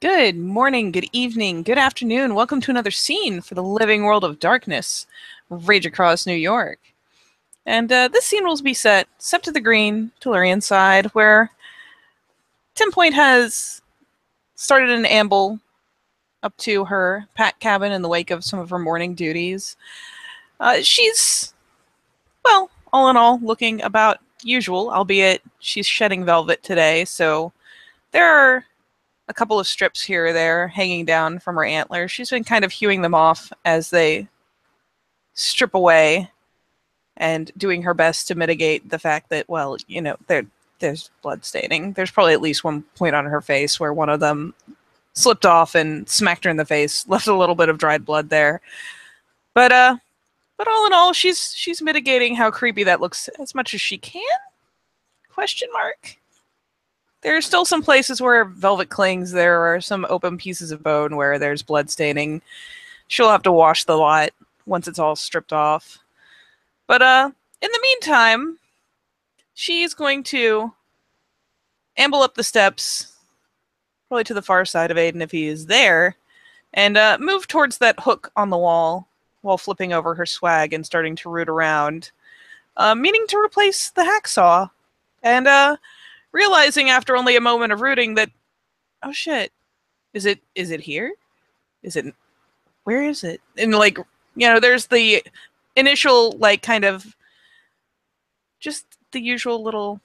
Good morning, good evening, good afternoon. Welcome to another scene for the living world of darkness, rage across New York. And this scene will be set to the green, Tellurian side, where Tim Point has started an amble up to her pack cabin in the wake of some of her morning duties. She's, well, all in all, looking about usual, albeit she's shedding velvet today, so there are a couple of strips here or there hanging down from her antlers. She's been kind of hewing them off as they strip away and doing her best to mitigate the fact that, well, there's blood staining. There's probably at least one point on her face where one of them slipped off and smacked her in the face, left a little bit of dried blood there. But all in all, she's mitigating how creepy that looks as much as she can? Question mark. There are still some places where velvet clings. There are some open pieces of bone where there's blood staining. She'll have to wash the lot once it's all stripped off. But in the meantime, she's going to amble up the steps, probably to the far side of Aiden if he is there, and move towards that hook on the wall while flipping over her swag and starting to root around, meaning to replace the hacksaw. And realizing after only a moment of rooting that, oh shit, is it here? Where is it? And there's the initial, kind of just the usual little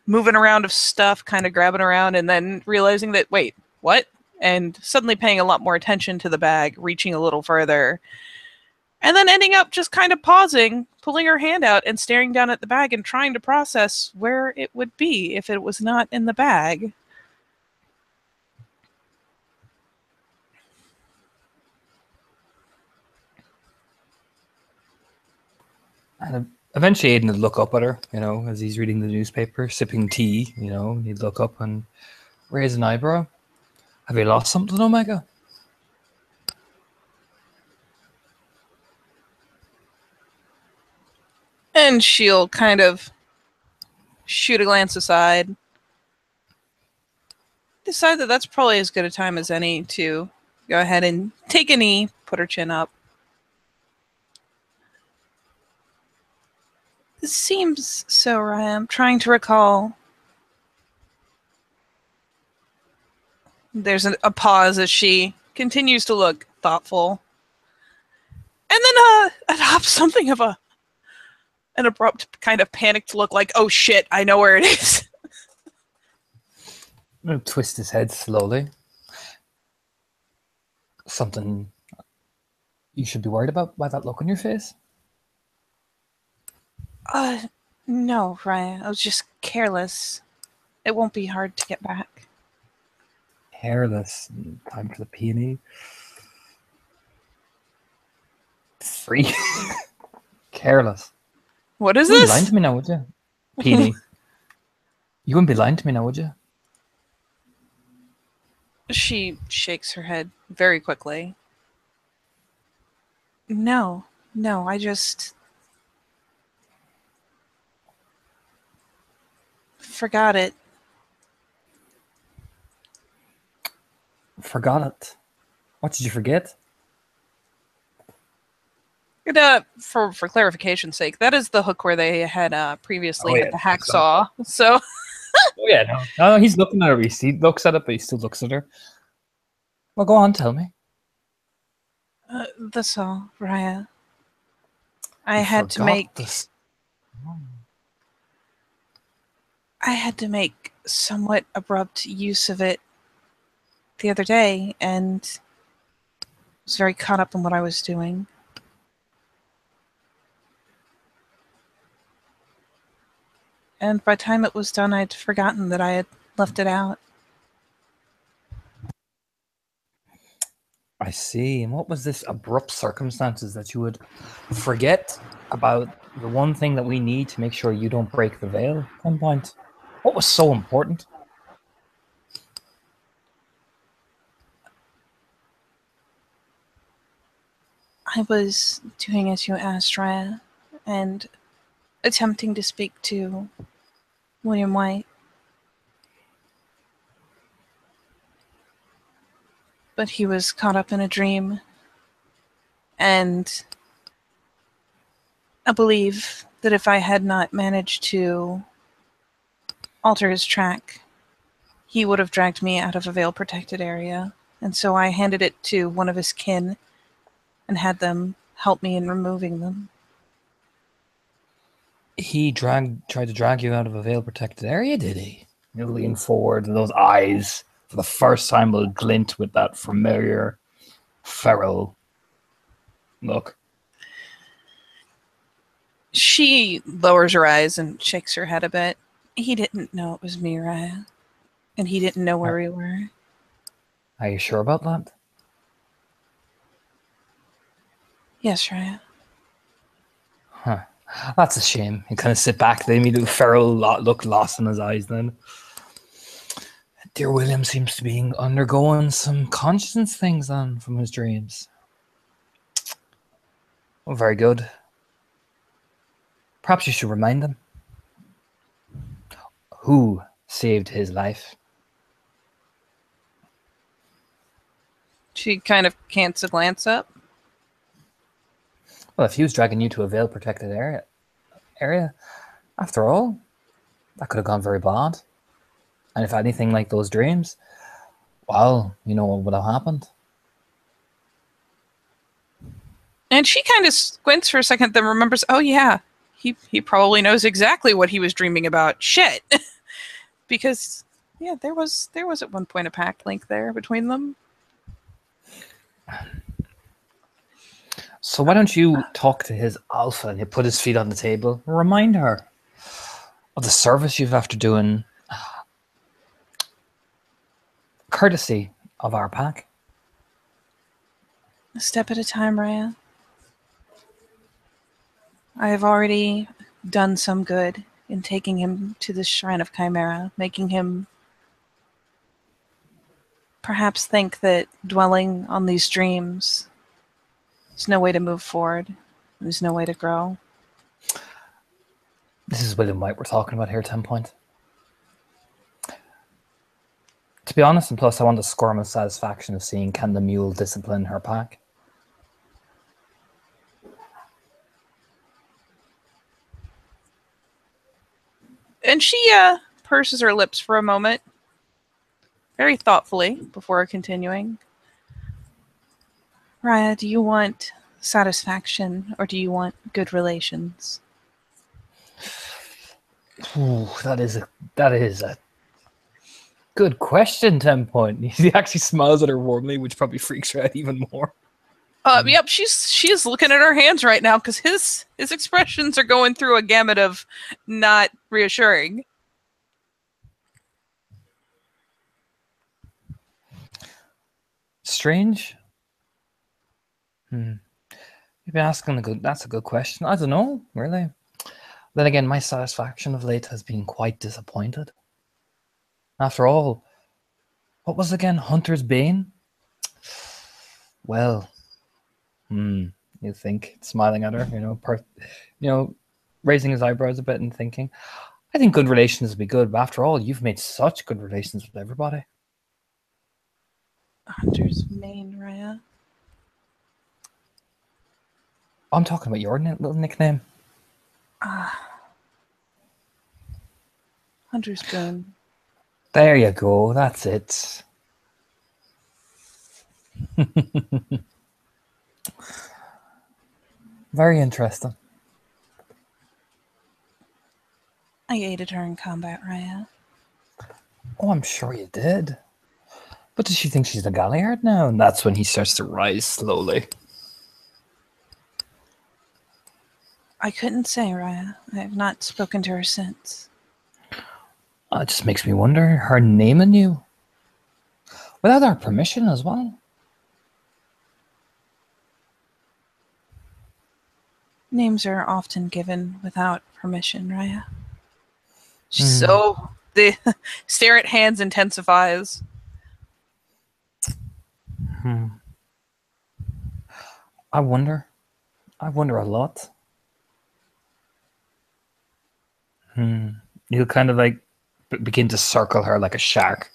moving around of stuff, kind of grabbing around, and then realizing that, wait, what? And suddenly paying a lot more attention to the bag, reaching a little further, and then ending up just kind of pausing, pulling her hand out and staring down at the bag and trying to process where it would be if it was not in the bag. And eventually Aiden would look up at her, as he's reading the newspaper, sipping tea, he'd look up and raise an eyebrow. Have you lost something, Omega? And she'll kind of shoot a glance aside. Decide that that's probably as good a time as any to go ahead and take a knee, put her chin up. It seems so, Ryan. I'm trying to recall. There's a pause as she continues to look thoughtful. And then adopts something of an abrupt kind of panicked look, like, oh shit, I know where it is. He'll twist his head slowly. Something you should be worried about by that look on your face? No, Ryan. I was just careless. It won't be hard to get back. Careless. Time for the peony. Free. Careless. What is this? You wouldn't be lying to me now, would you? Peony. You wouldn't be lying to me now, would you? She shakes her head very quickly. No, I just forgot it. Forgot it? What did you forget? For clarification's sake, that is the hook where they had previously had the hacksaw. So. Oh yeah, no, he's looking at her. He looks at it, but he still looks at her. Well, go on, tell me. The saw, Raya. I had to make somewhat abrupt use of it the other day, and was very caught up in what I was doing. And by the time it was done, I'd forgotten that I had left it out. I see. And what was this abrupt circumstances that you would forget about the one thing that we need to make sure you don't break the veil? One point. What was so important? I was doing as you asked, Raya, and attempting to speak to William White. but he was caught up in a dream. And I believe that if I had not managed to alter his track, he would have dragged me out of a veil-protected area. And so I handed it to one of his kin and had them help me in removing them. He tried to drag you out of a veil-protected area, did he? You lean forward, and those eyes, for the first time, will glint with that familiar, feral look. She lowers her eyes and shakes her head a bit. He didn't know it was me, Raya. And he didn't know where we were. Are you sure about that? Yes, Raya. Huh. That's a shame. You kind of sit back, the immediate feral look lost in his eyes then. Dear William seems to be undergoing some conscience things then from his dreams. Oh, very good. Perhaps you should remind him. Who saved his life? She kind of cants a glance up. Well, if he was dragging you to a veil-protected area, after all, that could have gone very bad. And if anything like those dreams, well, you know what would have happened. And she kind of squints for a second, then remembers, oh yeah, he probably knows exactly what he was dreaming about. Shit. Because, yeah, there was at one point a pact link there between them. So why don't you talk to his alpha and you put his feet on the table, remind her of the service you've after doing, courtesy of our pack. A step at a time, Raya. I have already done some good in taking him to the Shrine of Chimera, making him perhaps think that dwelling on these dreams is no way to move forward. There's no way to grow. This is William White we're talking about here, 10 Point. To be honest, and plus I want the squirm of satisfaction of seeing can the mule discipline her pack. And she purses her lips for a moment, very thoughtfully, before continuing. Raya, do you want satisfaction or do you want good relations? Ooh, that is a good question, 10 Point. He actually smiles at her warmly, which probably freaks her out even more. Yep, she's looking at her hands right now because his expressions are going through a gamut of not reassuring. Strange. You've been asking that's a good question. I don't know, really. Then again, my satisfaction of late has been quite disappointed. After all, what was again Hunter's Bane? Well, you think, smiling at her, raising his eyebrows a bit and thinking, I think good relations would be good, but after all, you've made such good relations with everybody. Hunter's Bane, Raya. I'm talking about your little nickname. Hunter's Bane. There you go, that's it. Very interesting. I aided her in combat, Raya. Oh, I'm sure you did. But does she think she's the Galliard now? And that's when he starts to rise slowly. I couldn't say, Raya. I have not spoken to her since. It just makes me wonder, her naming you? Without our permission as well? Names are often given without permission, Raya. She's so... The stare at hands intensifies. I wonder a lot. He'll kind of like begin to circle her like a shark.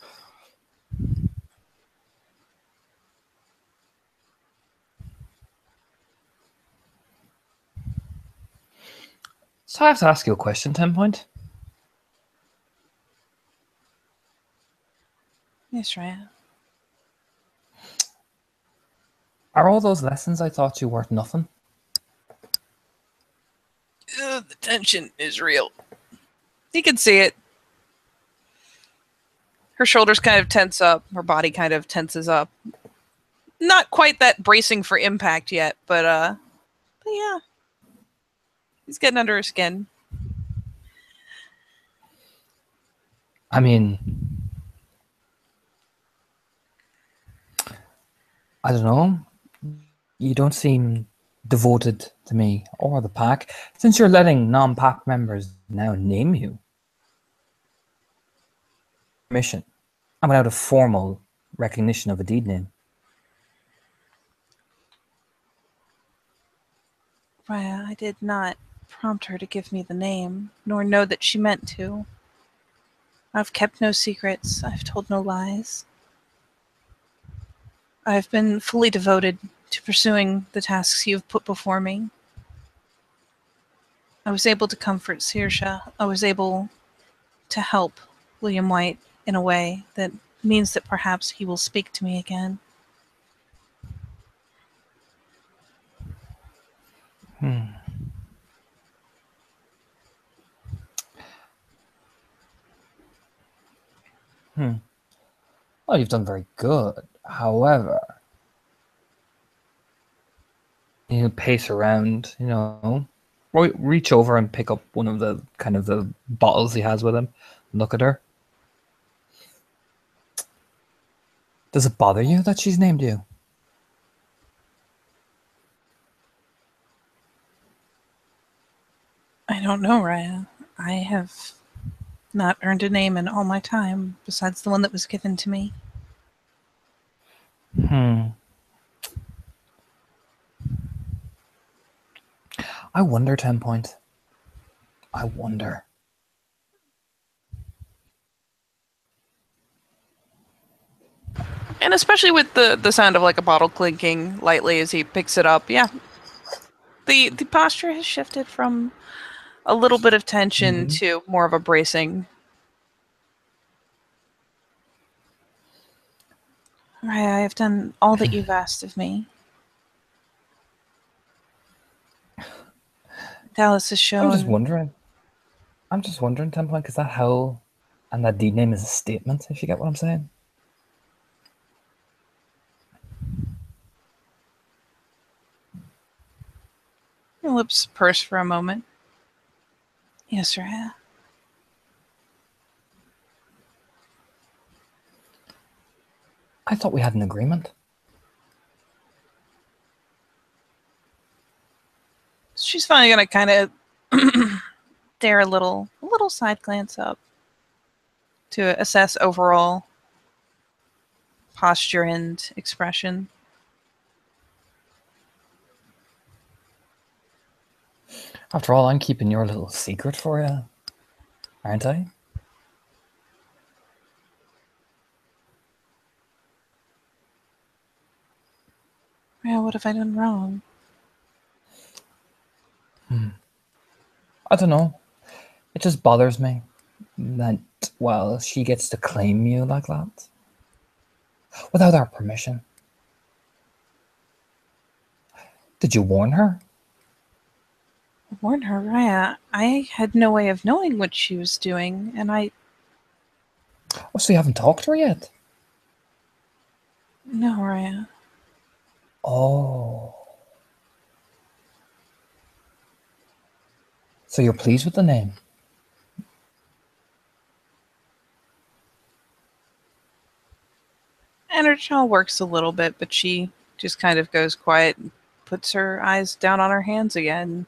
So I have to ask you a question, 10 Point. Yes, Raya. Are all those lessons I taught you worth nothing? The tension is real. You can see it. Her shoulders kind of tense up. Her body kind of tenses up. Not quite that bracing for impact yet, but yeah. He's getting under her skin. I mean, I don't know. You don't seem devoted to me or the pack, since you're letting non-pack members now name you. Mission. And without a formal recognition of a deed name. Raya, I did not prompt her to give me the name, nor know that she meant to. I've kept no secrets. I've told no lies. I've been fully devoted to pursuing the tasks you have put before me. I was able to comfort Saoirse. I was able to help William White in a way that means that perhaps he will speak to me again. Well, you've done very good. However, you pace around, reach over and pick up one of the kind of the bottles he has with him. Look at her. Does it bother you that she's named you? I don't know, Raya. I have not earned a name in all my time, besides the one that was given to me. I wonder, 10 Point. I wonder. And especially with the sound of like a bottle clinking lightly as he picks it up, yeah. The posture has shifted from a little bit of tension to more of a bracing. Raya, I have done all that you've asked of me. Dallas has shown. I'm just wondering, 10 Point, because that hell and that deed name is a statement, if you get what I'm saying. Your lips purse for a moment. Yes, Raya. I thought we had an agreement. She's finally gonna kind of dare a little side glance up to assess overall posture and expression. After all, I'm keeping your little secret for you, aren't I? Yeah, what have I done wrong? I don't know. It just bothers me that, well, she gets to claim you like that without our permission. Did you warn her? Warn her, Raya. I had no way of knowing what she was doing, and I. Oh, so you haven't talked to her yet? No, Raya. Oh. So you're pleased with the name? And her jaw works a little bit, but she just kind of goes quiet and puts her eyes down on her hands again.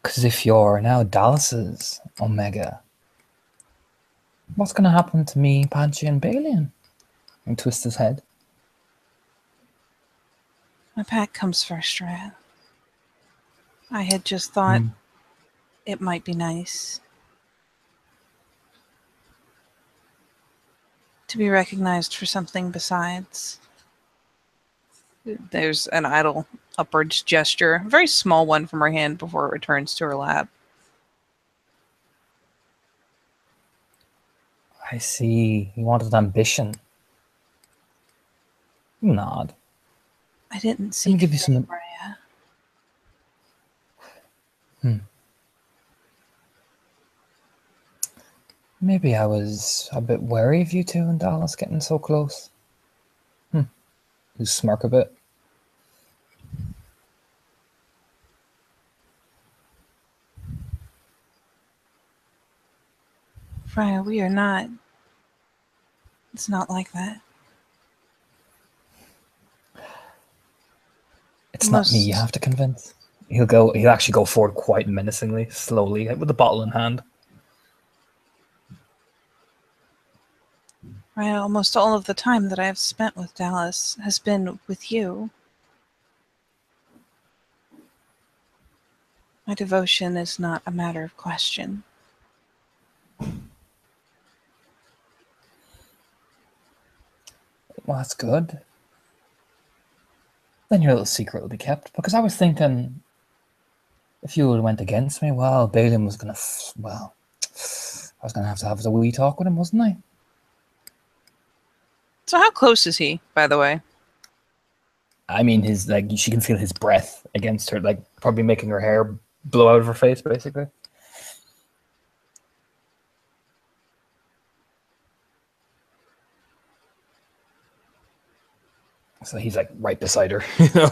Because if you're now Dallas's Omega, what's going to happen to me, Panchi, and Balian? And twist his head. My pack comes first, Raya. I had just thought it might be nice. to be recognized for something besides. There's an idle upwards gesture, a very small one from her hand before it returns to her lap. I see. You wanted ambition. You nod. I didn't Let seek me give you some. Maria. Maybe I was a bit wary of you two and Dallas getting so close. You smirk a bit. Freya, we are not. It's not like that. It's not me you have to convince. He'll actually go forward quite menacingly, slowly, with the bottle in hand. Freya, almost all of the time that I have spent with Dallas has been with you. My devotion is not a matter of question. Well, that's good. Then your little secret will be kept. Because I was thinking, if you went against me, well, Balin was going to, I was going to have a wee talk with him, wasn't I? So how close is he, by the way? I mean, she can feel his breath against her, like probably making her hair blow out of her face, basically. So he's like right beside her, you know.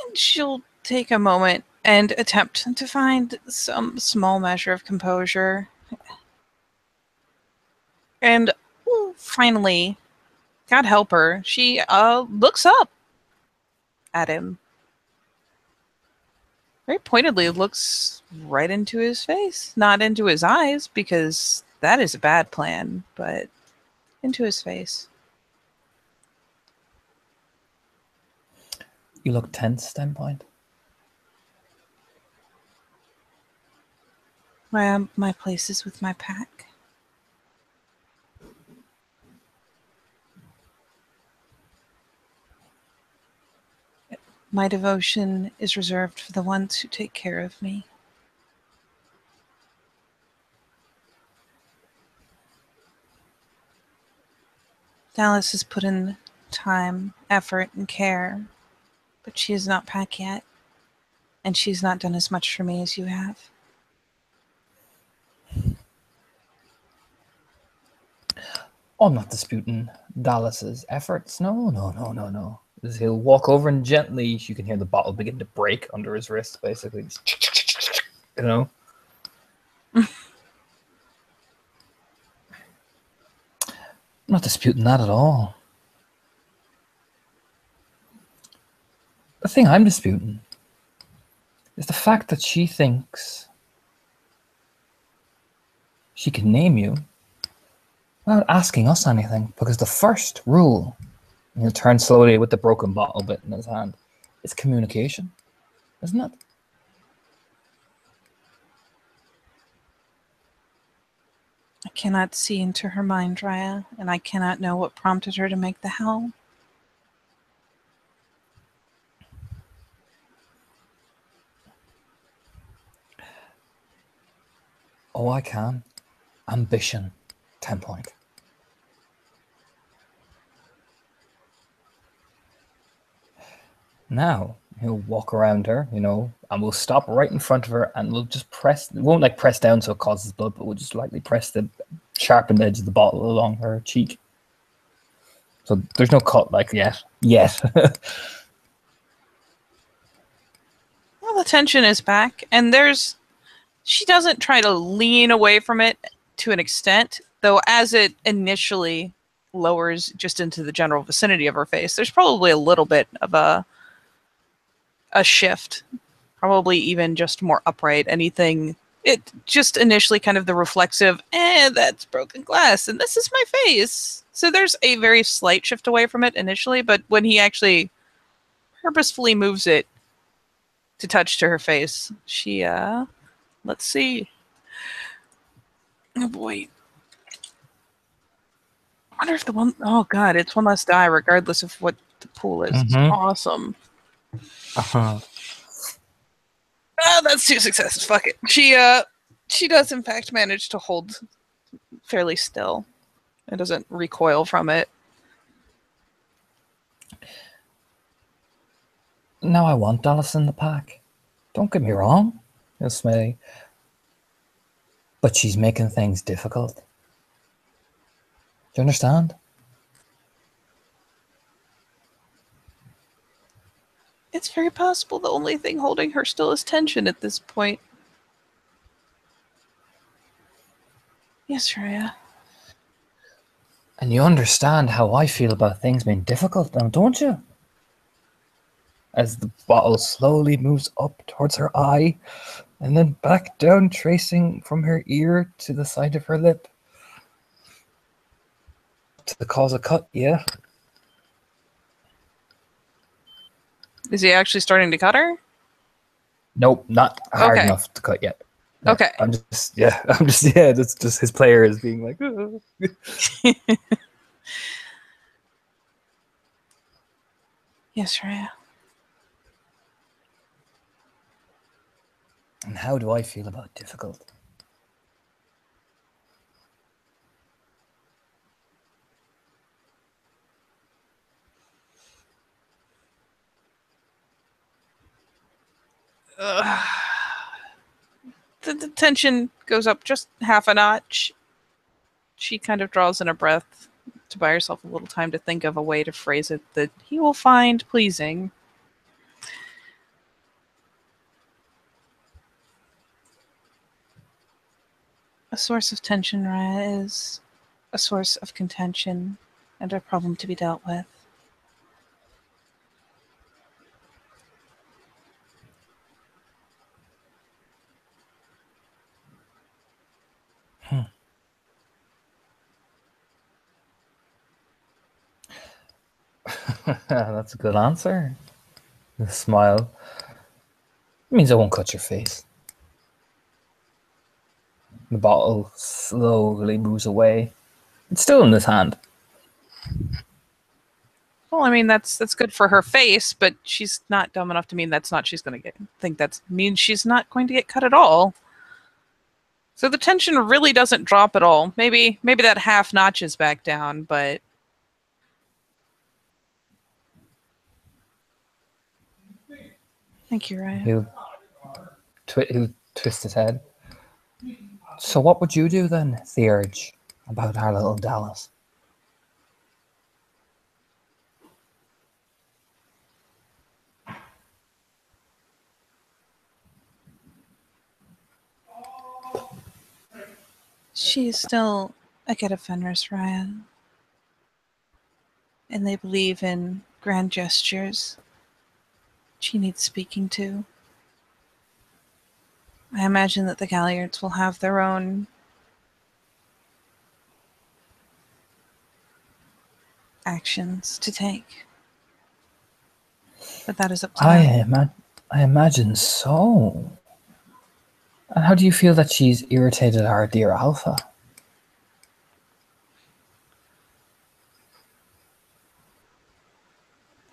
And she'll take a moment and attempt to find some small measure of composure. And finally, God help her, she looks up at him. Very pointedly looks right into his face. Not into his eyes, because that is a bad plan, but into his face. You look tense, Standpoint. My place is with my pack. My devotion is reserved for the ones who take care of me. Dallas has put in time, effort, and care, but she is not pack yet, and she has not done as much for me as you have. I'm not disputing Dallas's efforts. No. As he'll walk over and gently, you can hear the bottle begin to break under his wrist, basically. You know? I'm not disputing that at all. The thing I'm disputing is the fact that she thinks she can name you without asking us anything. Because the first rule, and he'll turn slowly with the broken bottle bit in his hand, is communication, isn't it? I cannot see into her mind, Raya, and I cannot know what prompted her to make the howl. Oh, I can. Ambition, 10 point. Now, he'll walk around her, you know, and we'll stop right in front of her and we'll just press, we won't like press down so it causes blood, but we'll just lightly press the sharpened edge of the bottle along her cheek. So there's no cut like yet. Well, the tension is back, and she doesn't try to lean away from it to an extent, though as it initially lowers just into the general vicinity of her face, there's probably a little bit of a shift, probably even just more upright. Anything, it just initially kind of the reflexive, that's broken glass, and this is my face. So there's a very slight shift away from it initially, but when he actually purposefully moves it to touch to her face. She, let's see. Oh boy. I wonder if oh god, it's one less die regardless of what the pool is. It's awesome. That's 2 successes. Fuck it. She does in fact manage to hold fairly still. It doesn't recoil from it. Now I want Dallas in the pack. Don't get me wrong, this may, but she's making things difficult. Do you understand? It's very possible the only thing holding her still is tension at this point. Yes, Raya. And you understand how I feel about things being difficult now, don't you? As the bottle slowly moves up towards her eye, and then back down, tracing from her ear to the side of her lip. To cause a cut, yeah. Is he actually starting to cut her? Nope, not hard enough to cut yet. Yeah, okay. That's just his player is being like, oh. Yes, Raya. And how do I feel about difficult? The tension goes up just half a notch. She kind of draws in a breath to buy herself a little time to think of a way to phrase it that he will find pleasing. A source of tension, Raya, is a source of contention and a problem to be dealt with. That's a good answer. The smile. It means I won't cut your face. The bottle slowly moves away. It's still in his hand. Well, I mean that's good for her face, but she's not dumb enough to mean that's not she's going to think that means she's not going to get cut at all. So the tension really doesn't drop at all. Maybe that half notches back down, but thank you, Raya. He'll twist his head. So what would you do then, Theurge, about our little Dallas? She's still a kid of Fenris, Raya. And they believe in grand gestures. She needs speaking to. I imagine that the Galliards will have their own actions to take. But that is up to them. I imagine so. And how do you feel that she's irritated our dear Alpha?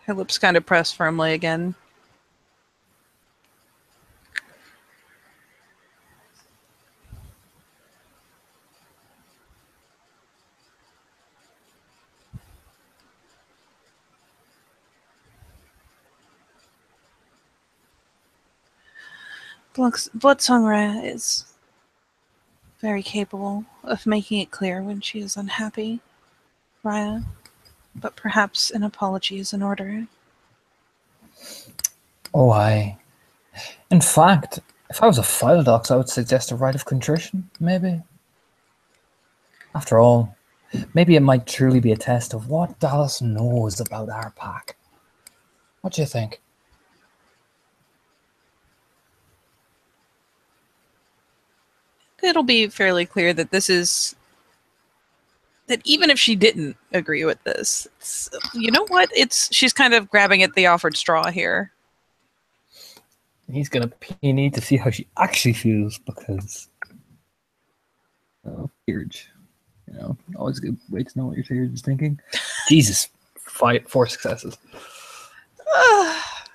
Her lips kind of press firmly again. Bloodsong Raya is very capable of making it clear when she is unhappy, Raya, but perhaps an apology is in order. Oh, aye. In fact, if I was a Philodox, I would suggest a rite of contrition, maybe. After all, maybe it might truly be a test of what Dallas knows about our pack. What do you think? It'll be fairly clear that that even if she didn't agree with this, you know what? She's kind of grabbing at the offered straw here. He's gonna peony to see how she actually feels because Peerage. You know, always a good way to know what your Peerage is thinking. Jesus, 4 successes.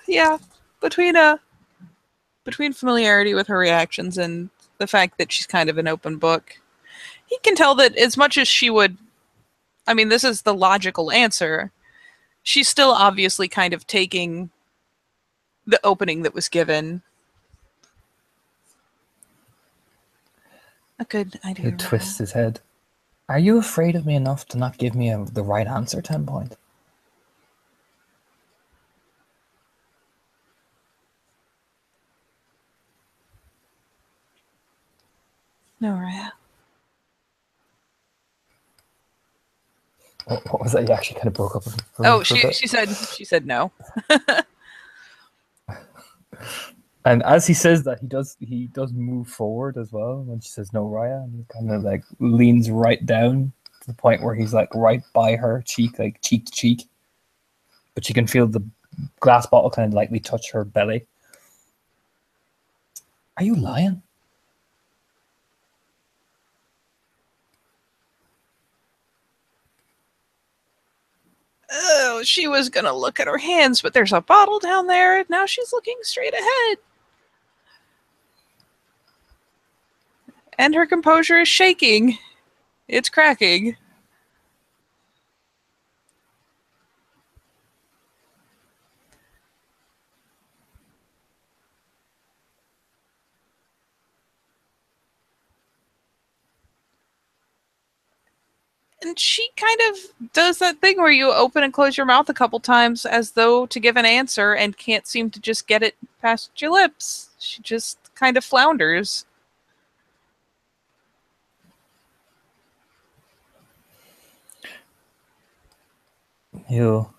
Yeah, between familiarity with her reactions and the fact that she's kind of an open book, he can tell that as much as she would, I mean, this is the logical answer, she's still obviously kind of taking the opening that was given. A good idea. He twists his head. Are you afraid of me enough to not give me the right answer, 10 point? No, Raya. What was that? You actually kind of broke up for Oh, me for a bit. she said no. And as he says that, he does move forward as well when she says no, Raya, and he kind of like leans right down to the point where he's like right by her cheek, like cheek to cheek. But she can feel the glass bottle kind of lightly touch her belly. Are you lying? Oh, she was gonna look at her hands, but there's a bottle down there, and now she's looking straight ahead. And her composure is shaking. It's cracking. And she kind of does that thing where you open and close your mouth a couple times as though to give an answer and can't seem to just get it past your lips. She just kind of flounders. He'll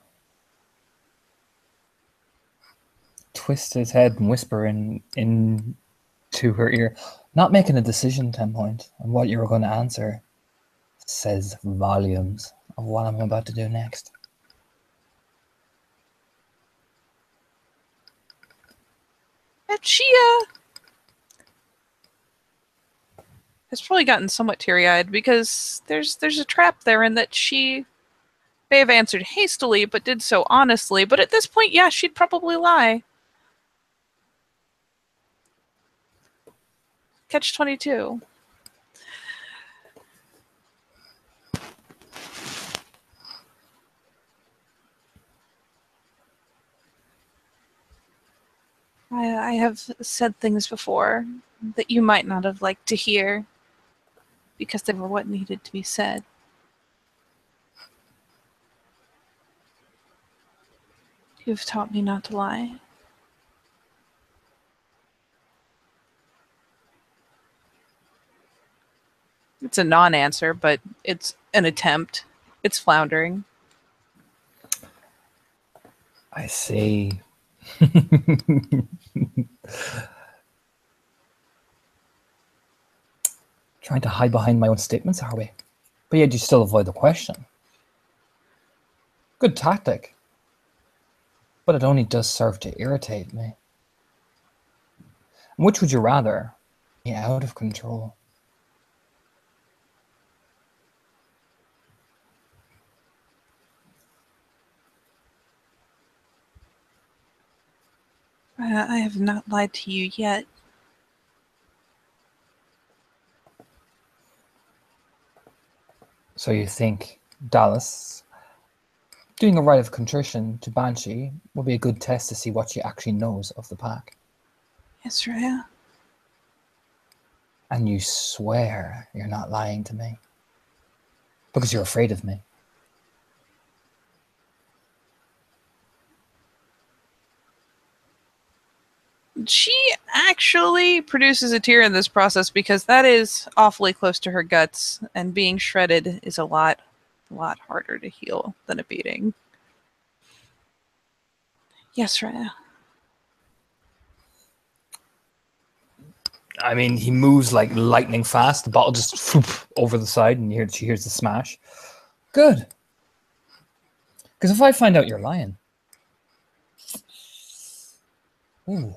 twist his head and whisper into her ear, not making a decision, 10 point, on what you were going to answer says volumes of what I'm about to do next. And she has probably gotten somewhat teary-eyed because there's a trap there in that she may have answered hastily but did so honestly, but at this point, yeah, she'd probably lie. Catch 22. I have said things before that you might not have liked to hear because they were what needed to be said. You've taught me not to lie. It's a non-answer, but it's an attempt. It's floundering. I see. Trying to hide behind my own statements, are we? But yet you still avoid the question. Good tactic. But it only does serve to irritate me. Which would you rather? Be out of control. I have not lied to you yet. So you think Dallas doing a rite of contrition to Banshee will be a good test to see what she actually knows of the pack? Yes, Rhea. And you swear you're not lying to me because you're afraid of me. She actually produces a tear in this process because that is awfully close to her guts, and being shredded is a lot harder to heal than a beating. Yes, Rhea. I mean, he moves like lightning fast. The bottle just whoop, over the side, and she hears the smash. Good. Because if I find out you're lying, ooh,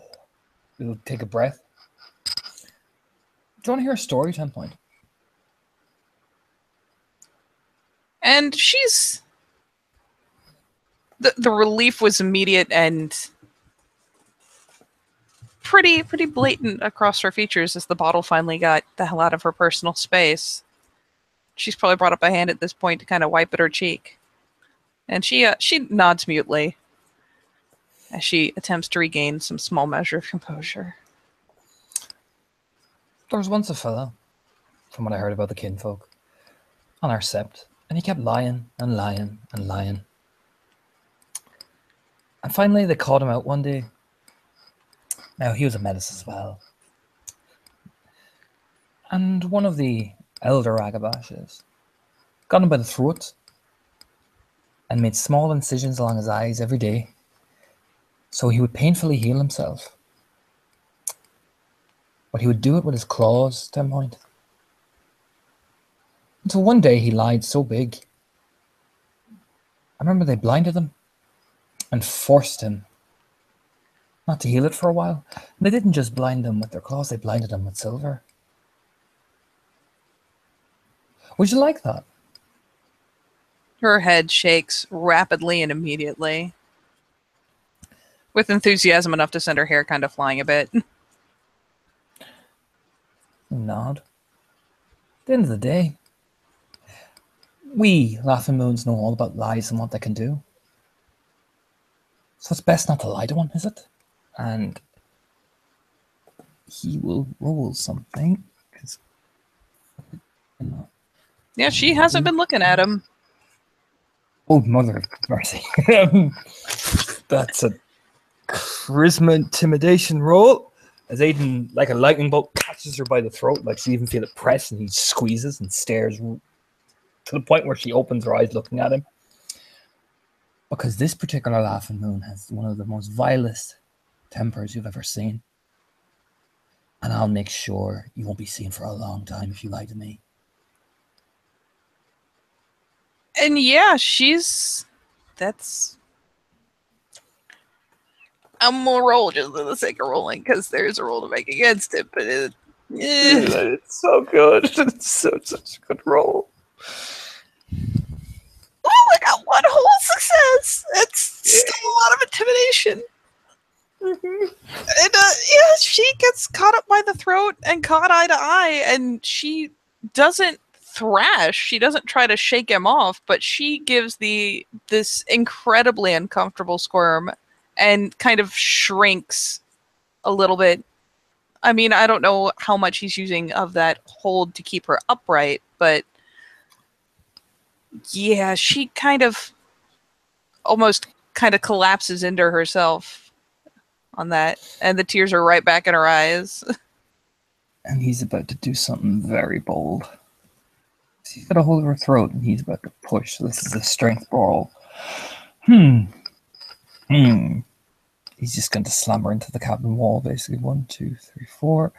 He'll take a breath. Do you want to hear a story, 10 Point? And she's... The relief was immediate and pretty blatant across her features as the bottle finally got the hell out of her personal space. She's probably brought up a hand at this point to kind of wipe at her cheek. And she nods mutely as she attempts to regain some small measure of composure. There was once a fellow, from what I heard about the kinfolk, on our sept, and he kept lying and lying and lying. And finally they caught him out one day. Now he was a menace as well. And one of the elder Ragabashes got him by the throat and made small incisions along his eyes every day, so he would painfully heal himself. But he would do it with his claws, 10 Point. Until one day he lied so big. I remember they blinded him and forced him not to heal it for a while. And they didn't just blind him with their claws, they blinded him with silver. Would you like that? Her head shakes rapidly and immediately, with enthusiasm enough to send her hair kind of flying a bit. Nod. At the end of the day, we Laughing Moons know all about lies and what they can do. So it's best not to lie to one, is it? And he will roll something. Yeah, she hasn't been looking at him. Oh, mother of mercy. That's a charisma intimidation roll. As Aiden, like a lightning bolt, catches her by the throat, like she even feel it press, and he squeezes and stares to the point where she opens her eyes looking at him. Because this particular Laughing Moon has one of the most vilest tempers you've ever seen. And I'll make sure you won't be seen for a long time if you lie to me. And yeah, I'm gonna roll just for the sake of rolling, because there's a roll to make against it, but it's so good. It's such a good roll. Oh, I got one whole success. That's still a lot of intimidation. And yeah, she gets caught up by the throat and caught eye to eye, and she doesn't thrash. She doesn't try to shake him off, but she gives this incredibly uncomfortable squirm and kind of shrinks a little bit. I mean, I don't know how much he's using of that hold to keep her upright, but yeah, she kind of almost kind of collapses into herself on that, and the tears are right back in her eyes. And he's about to do something very bold. He's got a hold of her throat, and he's about to push. So this is a strength brawl. He's just going to slam her into the cabin wall, basically. 1, 2, 3, 4.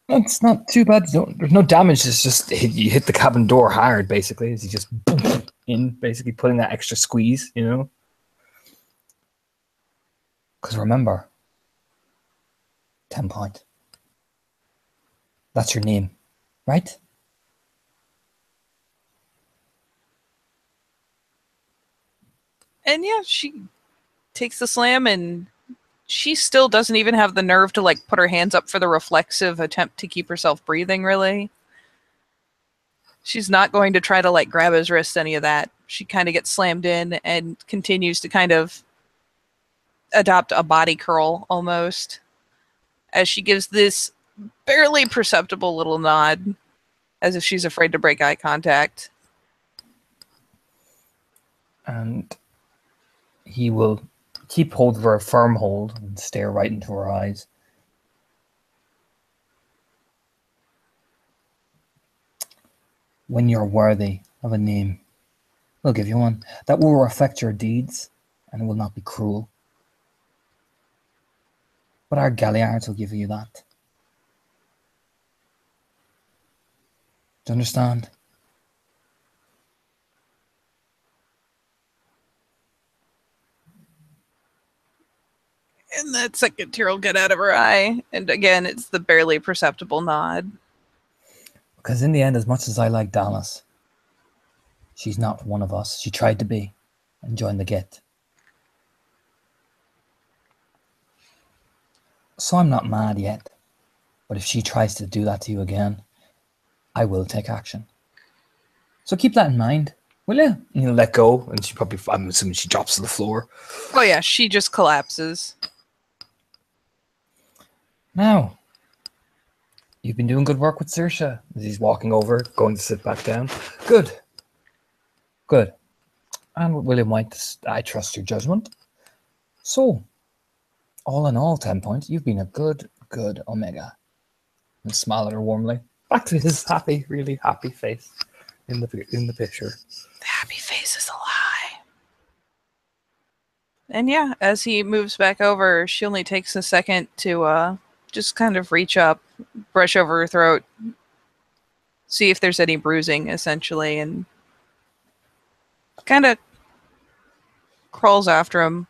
That's not too bad. There's no damage. It's just you hit the cabin door hard, basically. As he just boom, in, basically putting that extra squeeze, you know. Because remember, 10 Point. That's your name, right? And yeah, she takes the slam, and she still doesn't even have the nerve to like put her hands up for the reflexive attempt to keep herself breathing, really. She's not going to try to like grab his wrist, any of that. She kind of gets slammed in and continues to kind of adopt a body curl almost, as she gives this barely perceptible little nod as if she's afraid to break eye contact. And he will keep hold of her, a firm hold, and stare right into her eyes. When you're worthy of a name, we'll give you one that will reflect your deeds and will not be cruel. But our galliards will give you that. Do you understand? And that second tear will get out of her eye. And again, it's the barely perceptible nod. Because in the end, as much as I like Dallas, she's not one of us. She tried to be and joined the Get. So I'm not mad yet. But if she tries to do that to you again, I will take action. So keep that in mind, will you? And he'll let go, and she probably, I'm assuming she drops to the floor. Oh yeah, she just collapses. Now, you've been doing good work with Saoirse. As he's walking over, going to sit back down. Good. Good. And with William White, I trust your judgment. So, all in all, 10 points. You've been a good Omega. And smile at her warmly. Back to his happy, really happy face in the picture. The happy face is a lie. And yeah, as he moves back over, she only takes a second to just kind of reach up, brush over her throat, see if there's any bruising, essentially, and kind of crawls after him.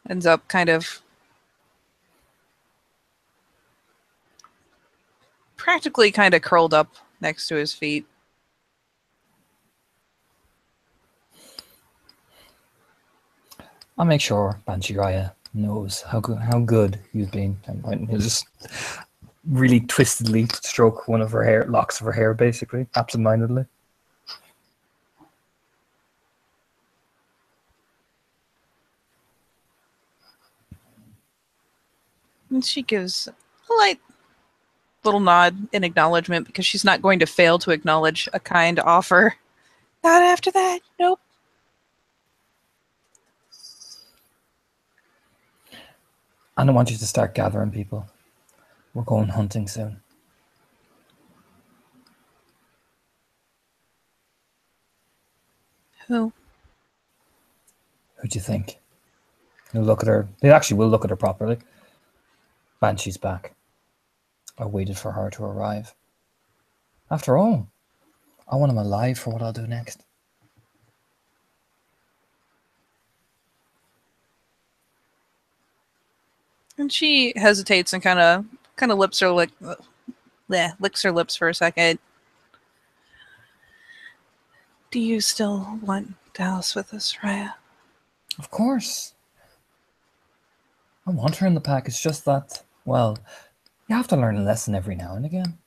Ends up kind of practically kind of curled up next to his feet. I'll make sure Banshee Raya knows how good you've been. And he'll just really twistedly stroke one of her locks of her hair, basically, absentmindedly. And she gives a light little nod in acknowledgement because she's not going to fail to acknowledge a kind offer. Not after that. Nope. And I want you to start gathering people. We're going hunting soon. Who? Who do you think? He'll look at her. They actually will look at her properly. Banshee's back. I waited for her to arrive. After all, I want him alive for what I'll do next. And she hesitates and kind of licks her lips for a second. Do you still want Dallas with us, Raya? Of course. I want her in the pack. It's just that, well, you have to learn a lesson every now and again.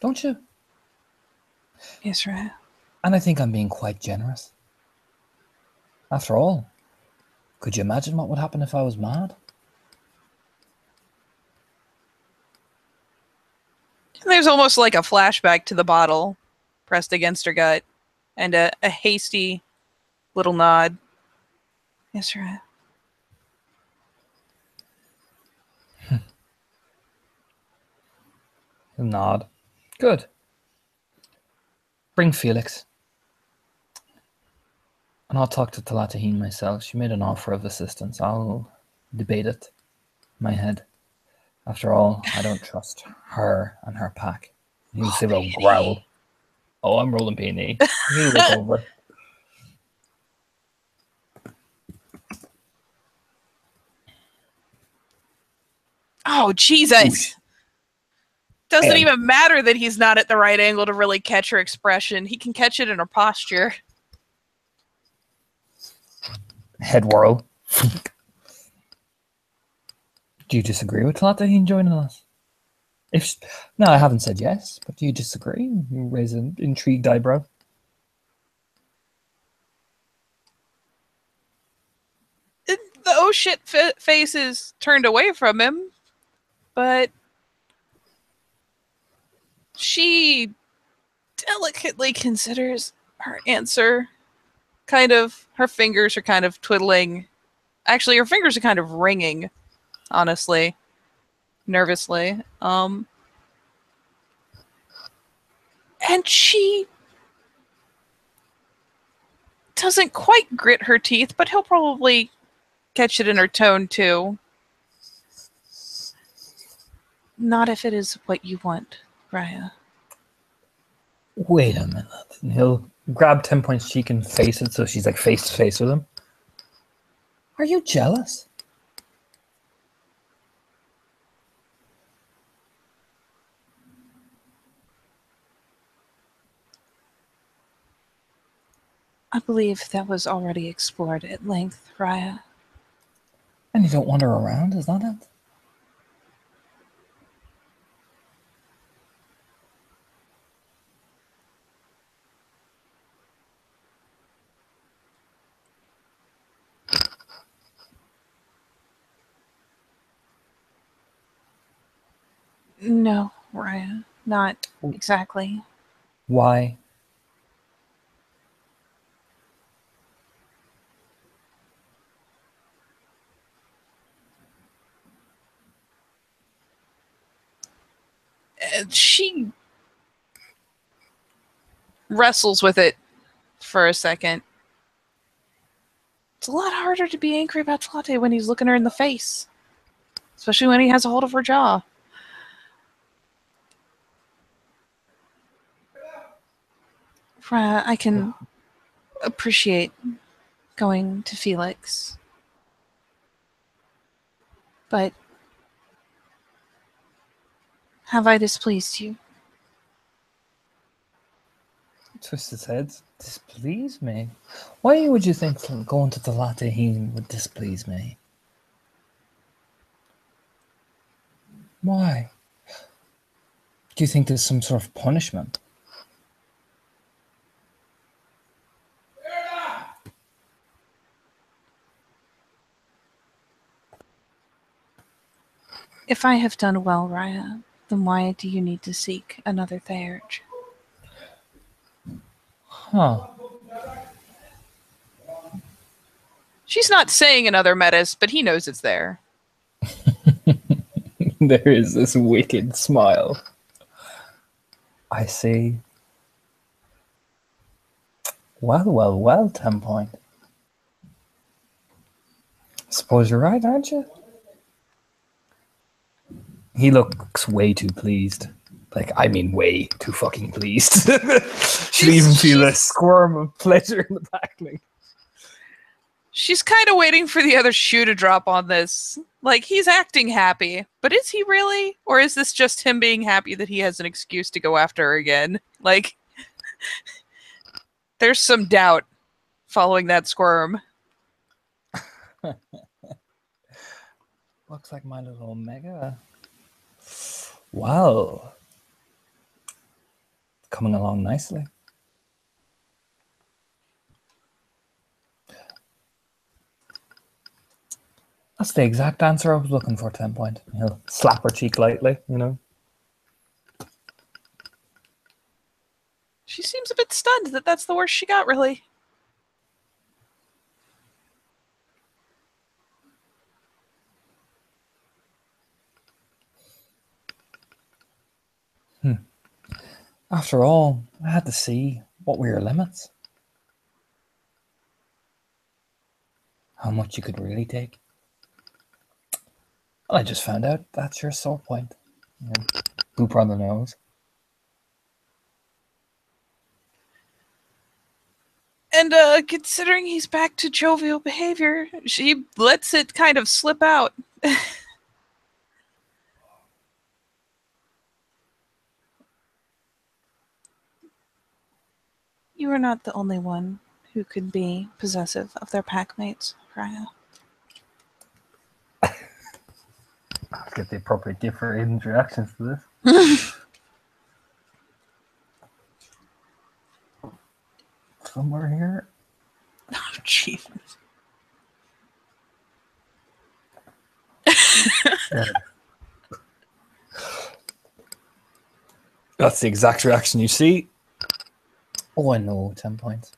Don't you? Yes, Raya. And I think I'm being quite generous. After all, could you imagine what would happen if I was mad? There's almost like a flashback to the bottle pressed against her gut and a hasty little nod. Yes, Raya. A nod. Good. Bring Felix. And I'll talk to Talatahine myself. She made an offer of assistance. I'll debate it in my head. After all, I don't trust her and her pack. He'll say about growl. Oh, I'm rolling P&E. He'll look over. Oh, Jesus. Doesn't even matter that he's not at the right angle to really catch her expression. He can catch it in her posture. Head whirl. Do you disagree with Talatahine joining us? No, I haven't said yes, but do you disagree? You raise an intrigued eyebrow. The oh shit face is turned away from him, but she delicately considers her answer. Her fingers are kind of twiddling. Actually, her fingers are kind of ringing, honestly, nervously. And she doesn't quite grit her teeth, but he'll probably catch it in her tone too. Not if it is what you want, Raya. Wait a minute. And he'll grab 10 Point's cheek and face it so she's like face to face with him. Are you jealous? I believe that was already explored at length, Raya. And you don't want her around, is that it? No, Raya, not exactly. Why? She wrestles with it for a second. It's a lot harder to be angry about Tlate when he's looking her in the face, especially when he has a hold of her jaw. Raya, I can appreciate going to Felix, but have I displeased you? Twist his head. Displease me? Why would you think going to the Latahine would displease me? Why? Do you think there's some sort of punishment? If I have done well, Raya, then why do you need to seek another Theurge? Huh. She's not saying another Metis, but he knows it's there. There is this wicked smile. I see. Well, 10 Point. Suppose you're right, aren't you? He looks way too pleased. Like, I mean, way too fucking pleased. Should even feel a squirm of pleasure in the back. Like, she's kind of waiting for the other shoe to drop on this. Like, he's acting happy, but is he really? Or is this just him being happy that he has an excuse to go after her again? Like, there's some doubt following that squirm. looks like my little Omega. Well, coming along nicely. That's the exact answer I was looking for, 10 Point. He'll slap her cheek lightly, you know. She seems a bit stunned that that's the worst she got, really. After all, I had to see what were your limits. How much you could really take. Well, I just found out that's your sore point. You know, boop on the nose. And considering he's back to jovial behavior, she lets it kind of slip out. You are not the only one who could be possessive of their packmates, Raya. I'll get the appropriate different reactions to this. Somewhere here. Oh, Jesus. That's the exact reaction you see. Oh, I know, 10 points.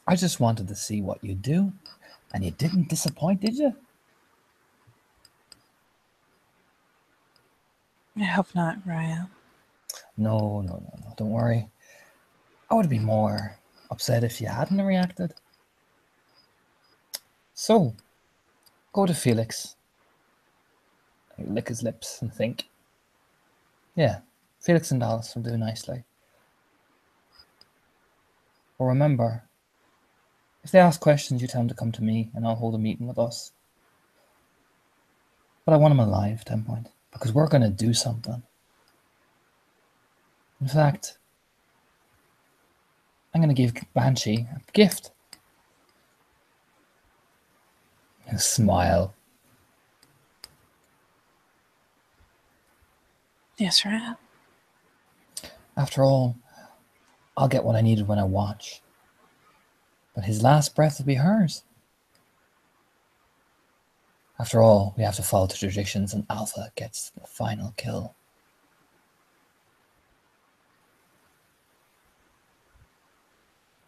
I just wanted to see what you'd do, and you didn't disappoint, did you? I hope not, Raya. No. Don't worry. I would be more upset if you hadn't reacted. So, go to Felix. Lick his lips and think. Yeah, Felix and Dallas will do nicely. But remember, if they ask questions, you tell them to come to me, and I'll hold a meeting with us. But I want them alive, 10 Point, because we're going to do something. In fact, I'm going to give Banshee a gift. A smile. Yes, right. After all, I'll get what I needed when I watch. But his last breath will be hers. After all, we have to follow the traditions, and Alpha gets the final kill.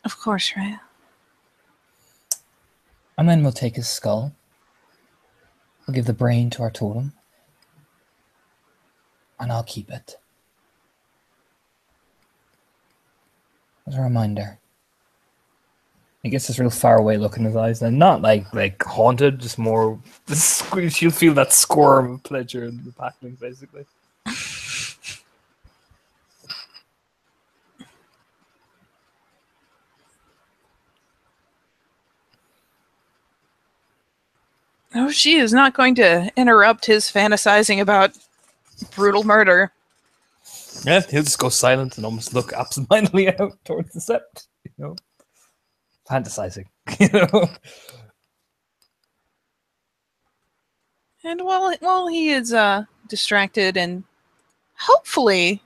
Of course, right. And then we'll take his skull. We'll give the brain to our totem. And I'll keep it. As a reminder. He gets this real far away look in his eyes, and not like haunted, just more. You'll feel that squirm of pleasure in the packling, basically. Oh, she is not going to interrupt his fantasizing about brutal murder. Yeah, he'll just go silent and almost look absentmindedly out towards the set, fantasizing, And while he is distracted and hopefully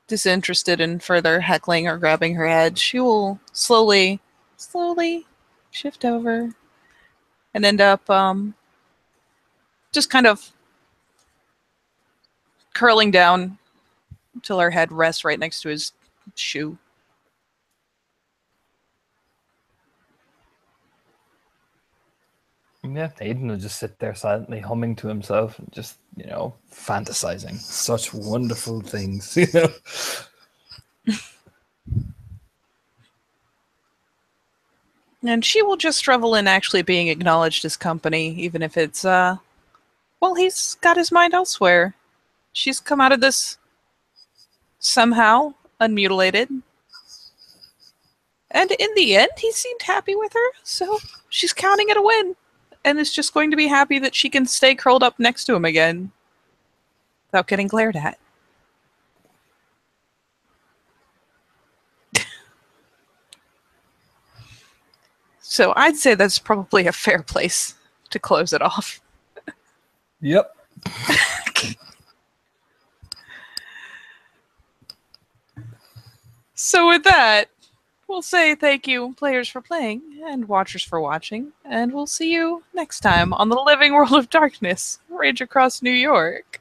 disinterested in further heckling or grabbing her head, she will slowly shift over and end up just kind of curling down until her head rests right next to his shoe. Yeah, Aiden will just sit there silently humming to himself and just, fantasizing such wonderful things, And she will just revel in actually being acknowledged as company, even if it's, he's got his mind elsewhere. She's come out of this somehow unmutilated. And in the end, he seemed happy with her, so she's counting it a win. And is just going to be happy that she can stay curled up next to him again without getting glared at. So I'd say that's probably a fair place to close it off. Yep. So with that, we'll say thank you, players, for playing, and watchers for watching, and we'll see you next time on the Living World of Darkness, Rage Across New York.